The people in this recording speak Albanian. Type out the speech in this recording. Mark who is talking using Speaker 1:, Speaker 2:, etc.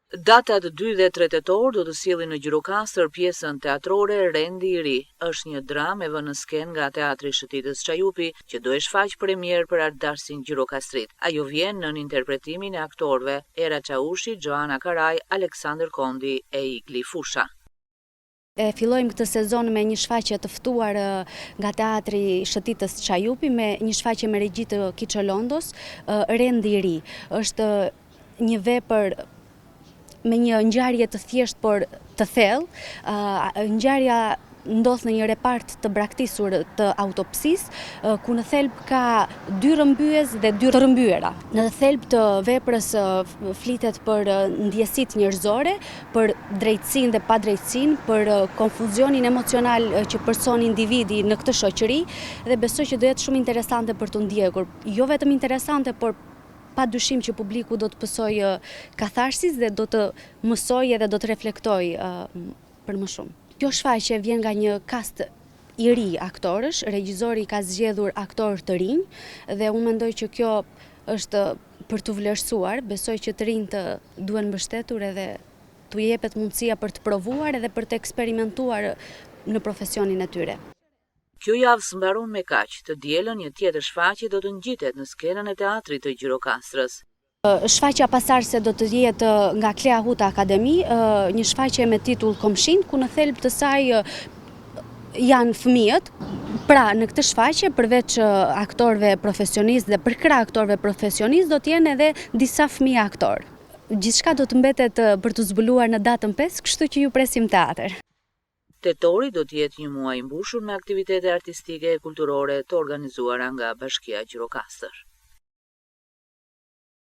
Speaker 1: Datat 2 dhe 3 tetor do të sjellin në Gjirokastër pjesën teatrore Rendi i ri. Është një dramë e vënë në skenë nga Teatri i Shëtitës Çajupi, që do e shfaq premierë për artdarsin gjirokastrit. Ajo vjen në interpretimin e aktorëve Era Çaushi, Joana Karaj, Aleksandër Kondi e Igli Fusha.
Speaker 2: Fillojmë këtë sezon me një shfaqje të ftuar nga Teatri i Shëtitës Çajupi me një shfaqje me regji të Kiçolondos, Rendi i ri. Është një vepër me një ngjarje të thjeshtë por të thellë. Ngjarja ndodh në një repart të braktisur të autopsisë, ku në thelb ka 2 rrëmbyes dhe 2 të rrëmbyera. Në thelb të veprës flitet për ndjesitë njerëzore, për drejtësinë dhe padrejtësinë, për konfuzionin emocional që përson individi në këtë shoqëri, dhe besoj që do jetë shumë interesante për të ndjekur. Jo vetëm interesante, por pa dyshim që publiku do të pësojë katharsis dhe do të mësoj edhe do të reflektoj për më shumë. Kjo shfaqje vjen nga një kast i ri aktorësh, regjizori ka zgjedhur aktorë të rinj dhe unë mendoj që kjo është për të vlerësuar. Besoj që të rinjt duhen mbështetur edhe t'u jepet mundësia për të provuar edhe për të eksperimentuar në profesionin e tyre.
Speaker 1: Kjo javë s'mbaron me kaq. Të dielën një tjetër shfaqje do të ngjitet në skenën e Teatrit të Gjirokastrës.
Speaker 2: Shfaqja pasardhëse do të jetë nga Klea Huta Akademi, një shfaqje me titull Komshin, ku në thelb të saj janë fëmijët. Pra, në këtë shfaqje, përveç aktorëve profesionistë dhe përkrah aktorëve profesionistë, do të jenë edhe disa fëmijë aktorë. Gjithçka do të mbetet për të zbuluar në datën 5, kështu që ju presim teatr.
Speaker 1: Tetori do të jetë një muaj i mbushur me aktivitete artistike e kulturore të organizuara nga Bashkia Gjirokastër.